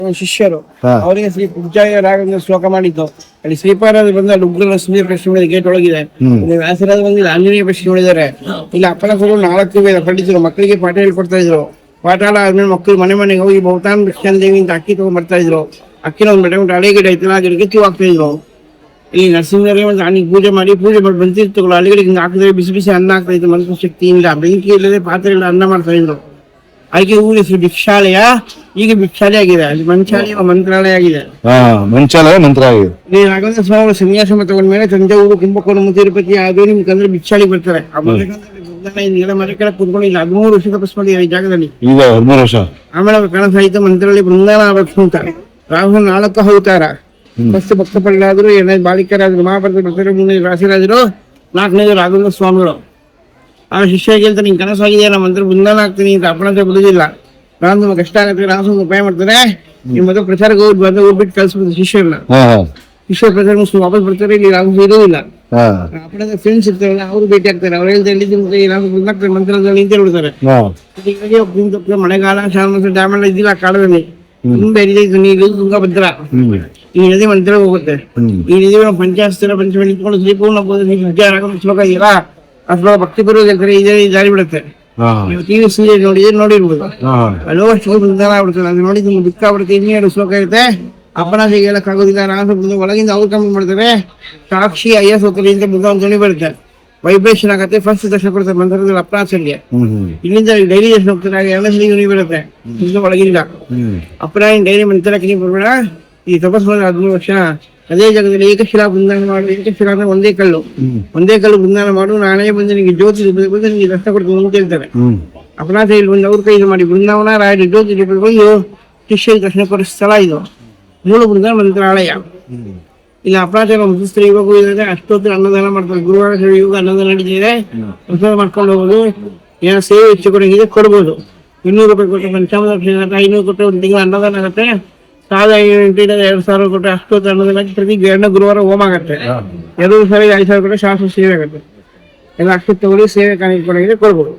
ಶಿಷ್ಯರು ಹಾ. ಅವರಿಗೆ ಶ್ರೀ ಪೂಜಾಯ ರಾಘವೇಂದ್ರ ಶ್ಲೋಕ ಮಾಡಿದ್ದು. ಅಲ್ಲಿ ಶ್ರೀಪಾದ ಬಂದ ಅಲ್ಲಿ ಉಗ್ರ ನರಸಿಂಹ ಪ್ರಶ್ನೆ ಮಾಡಿದ ಗೇಟ್ ಒಳಗಿದೆ. ಇಲ್ಲಿ ವ್ಯಾಸರಾಜ ಬಂದಿಲ್ಲ, ಆಂಜನೇಯ ಪ್ರಶ್ನೆ ಮಾಡಿದ್ದಾರೆ. ಇಲ್ಲಿ ಅಪ್ಪನ ಗುರು 4 ವೇದ ಪಂಡಿತರು ಮಕ್ಕಳಿಗೆ ಪಾಠ ಹೇಳ್ಕೊಡ್ತಾ ಇದ್ರು. ಪಾಠ ಆದ್ಮೇಲೆ ಮಕ್ಕಳು ಮನೆ ಮನೆಗೆ ಹೋಗಿ ಬಹುತಾನ್ ಕೃಷ್ಣನ್ ದೇವಿ ಅಂತ ಅಕ್ಕಿ ತಗೊಂಡ್ ಬರ್ತಾ ಇದ್ರು. ಅಕ್ಕಿನ ಒಂದ್ ಬೆಳೆ ಹಳೆ ಗಿಡ ಐತಲ್ಲ, ಆ ಗಿಡಕ್ಕೆ ಚೂ ಹಾಕ್ತಾ ಇದ್ರು. ಈ ನರಸಿಂಹರಿಗೆ ಒಂದು ಆಣಿಗೆ ಪೂಜೆ ಮಾಡಿ ಬಂತಿರ್ತಗಳು ಅಲ್ಲಿಗಳಿಗೆ ಹಾಕಿದ್ರೆ ಬಿಸಿ ಬಿಸಿ ಅನ್ನ ಆಗ್ತಾ ಇತ್ತು. ಮನಸ್ಸು ಶಕ್ತಿಯಿಂದ ಬೆಂಕಿ ಇಲ್ಲದೆ ಪಾತ್ರೆಗಳ ಅನ್ನ ಮಾಡ್ತಾ ಇದ್ರು. ಅದಕ್ಕೆ ಊರ ಹೆಸರು ಭಿಕ್ಷಾಲಯ. ಈಗ ಭಿಕ್ಷಾಲಯ ಆಗಿದೆ, ಅಲ್ಲಿ ಮಂಚಾಲಯ ಮಂತ್ರಾಲಯ ಆಗಿದೆ. ಮಂಚಾಲಯ ಮಂತ್ರಾಲಯ. ಈ ರಾಘವೇಂದ್ರ ಸ್ವಾಮಿ ಸನ್ಯಾಸ ತಗೊಂಡ ಮೇಲೆ ತಂಜಾವೂರು, ಕುಂಭಕೋಣ, ತಿರುಪತಿ ಅದು ನಿಮ್ಗೆ ಅಂದ್ರೆ ಭಿಕ್ಷಾಲಿಗೆ ಬರ್ತಾರೆ. ಮರ ಕೆಳಗೆ ಕುತ್ಕೊಂಡು ಇಲ್ಲಿ 13 ವರ್ಷ ತಪಸ್ ಮಾಡಿದ್ದಾರೆ ಈ ಜಾಗದಲ್ಲಿ. ಈಗ 13 ವರ್ಷ. ಆಮೇಲೆ ಕನಸಾಯಿತು ಮಂತ್ರಾಲಯ ಬೃಂದಾವನ ಅಂತ ರಾಹುಲ್ 4 ಅವತಾರ. ಫಸ್ಟ್ ಭಕ್ತ ಪಳ್ಳಾದ್ರು, 2ನೇ ಬಾಲಿಕರಾದ್ರು, ಮಹಾಭಾರತ ಬರ್ತಾರೆ, 3ನೇ ರಾಶಿರಾಜರು, 4ನೇದು ರಾಘವೇಂದ್ರ ಸ್ವಾಮಿಗಳು. ಆ ಶಿಷ್ಯ ಹೇಳ್ತಾರೆ, ನಿನ್ ಕನಸಾಗಿದೆ, ನಮ್ಮ ಮಂತ್ರ ಬೃಂದಾವನ ಆಗ್ತೀನಿ ಅಂತ ಅಪ್ಪನ ಹತ್ರ ಬರುದಿಲ್ಲ, ನಾನು ತುಂಬ ಕಷ್ಟ ಆಗುತ್ತೆ, ರಾಸು ಉಪಾಯ ಮಾಡ್ತಾರೆ, ನಿಮ್ ಮೊದಲು ಪ್ರಚಾರಕ್ಕೆ ಹೋಗ್ಬಿಟ್ಟು ಕಳ್ಸ್ಬಿಡ್ತಾರೆ ಶಿಷ್ಯರನ್ನ. ಶಿಷ್ಯ ಪ್ರಚಾರ ಮುಗಿಸ್ಕೊಂಡು ವಾಪಸ್ ಬರ್ತಾರೆ, ಇಲ್ಲಿ ರಾಸು ಇರೋದಿಲ್ಲ. ಅಪ್ಪನ ಫ್ರೆಂಡ್ಸ್ ಇರ್ತಾರಲ್ಲ, ಅವ್ರು ಭೇಟಿ ಆಗ್ತಾರೆ. ಅವ್ರು ಹೇಳ್ತಾರೆ ರಾಸು ಬೃಂದಾಗ್ತಾರೆ, ಮಂತ್ರದಲ್ಲಿ ನಿಂತೇ ಬಿಡ್ತಾರೆ. ಮಳೆಗಾಲ ಶಾಮ ಡ್ಯಾಮ್ ಎಲ್ಲ ಇದ್ದಿಲ್ಲ ಕಾಲದಲ್ಲಿ, ತುಂಬಾ ಎರಿದೈತು ನೀರು, ತುಂಗಭದ್ರ. ಈ ನದಿ ಮಂತ್ರ ಹೋಗುತ್ತೆ. ಈ ನದಿ ಪಂಚಾಸ್ತ್ರ ಪಂಚಮಿ ನಿಂತ್ಕೊಂಡು ಶ್ರೀಪೂರ್ಣ ಶ್ಲೋಕ ಇದೆಯಲ್ಲ, ಆ ಶ್ಲೋಕ ಭಕ್ತಿ ಬರುವುದು ಹೇಳ್ತಾರೆ, ಇದೇ ಜಾರಿ ಬಿಡುತ್ತೆ. ನೀವು ಟಿವಿ ಸೀರಿಯಲ್ ನೋಡಿರ್ಬೋದು. ಲೋವಸ್ಟ್ ಬೃಂದಾವನ ಆಗ್ಬಿಡ್ತಾರೆ, ಅದು ನೋಡಿ ನಿಮ್ಗೆ ದುಃಖ ಆಗ್ಬಿಡುತ್ತೆ. 2 ಶ್ಲೋಕ ಇರುತ್ತೆ. ಅಪ್ಪನ ಹೇಳಕ್ಕಾಗೋದಿಲ್ಲ, ರಾಸ ಒಳಗಿಂದ ಅವ್ರು ಕಮ್ಮಿ ಮಾಡ್ತಾರೆ. ಸಾಕ್ಷಿ IS ಹೋಗ್ತಾರೆ ಅಂತ ಬೃಂದಾವನ ಧ್ವನಿ ಬರುತ್ತೆ, ವೈಬ್ರೇಷನ್ ಆಗುತ್ತೆ. ಫಸ್ಟ್ ದರ್ಶನ ಕೊಡ್ತಾರೆ ಮಂತ್ರದಲ್ಲಿ ಅಪ್ಪನಾಚಲ್ಯ. ಇಲ್ಲಿಂದ ಡೈಲಿ ದರ್ಶನ ಹೋಗ್ತಾರೆ, ಎಲ್ಲ ಧ್ವನಿ ಬರುತ್ತೆ ಒಳಗಿಂದ. ಅಪ್ಪನ ಡೈಲಿ ಮಂತ್ರಕ್ಕೆ ನೀವು ಬರ್ಬೇಡ. ಈ ತಪಸ್ ಮಾಡಿದ 13 ವರ್ಷ ಅದೇ ಜಾಗದಲ್ಲಿ ಏಕಶಿಲಾ ಬೃಂದಾವನ ಮಾಡು. ಏಕಶಿಲಾ ಅಂದ್ರೆ ಒಂದೇ ಕಲ್ಲು ಬೃಂದಾವನ ಮಾಡು, ನಾನೇ ಬಂದು ನಿಮಗೆ ಜ್ಯೋತಿ ಬಂದು ನಿಮಗೆ ದರ್ಶನ ಕೊಡ್ತೀನಿ ಅಂತ ಹೇಳ್ತಾರೆ. ಅಪರಾಧ ಇಲ್ಲಿ ಬಂದು ಅವ್ರ ಕೈದು ಮಾಡಿ ಬೃಂದಾವನ ರಾಯರು ಜ್ಯೋತಿ ಬಂದು ಶಿಷ್ಯರಿಗೆ ದರ್ಶನ ಕೊಡೋ ಸ್ಥಳ ಇದು. ಮೂಲ ಬೃಂದಾವನ ಮಂತ್ರಾಲಯ. ಇಲ್ಲಿ ಅಪರಾಧ ಮುಖ್ಯಸ್ಥರು ಇವಾಗ ಇದ್ರೆ ಅಷ್ಟೊತ್ತು ಅನ್ನದಾನ ಮಾಡ್ತಾರೆ. ಗುರುವಾರ ಇವಾಗ ಅನ್ನದಾನ ನಡೀತಿದೆ, ಪ್ರಸಾದ ಮಾಡ್ಕೊಂಡು ಹೋಗೋದು. ಏನೋ ಸೇವೆ ಹೆಚ್ಚು ಕೊಡೋಂಗಿದೆ ಕೊಡ್ಬೋದು. 200 ರೂಪಾಯಿ ಕೊಟ್ಟರೆ ಪಂಚಾಮೃತ 500 ಕೊಟ್ಟರೆ ಒಂದು ತಿಂಗಳು ಅನ್ನದಾನ ಆಗುತ್ತೆ. 2,000 ಕೊಟ್ಟರೆ ಅಷ್ಟೊತ್ತು ಅನ್ನದಾನ. ಪ್ರತಿ 2ನೇ ಗುರುವಾರ ಹೋಮ ಆಗುತ್ತೆ. 2 ಸಾರಿ 5,000 ಕೊಟ್ಟರೆ ಶಾಸ್ತ್ರ ಸೇವೆ ಆಗುತ್ತೆ. ಎಲ್ಲ ಅಷ್ಟು ತಗೊಳ್ಳಿ, ಸೇವೆ ಕಾಣಿಸ್ಕೊಂಡಾಗಿದೆ ಕೊಡ್ಬೋದು.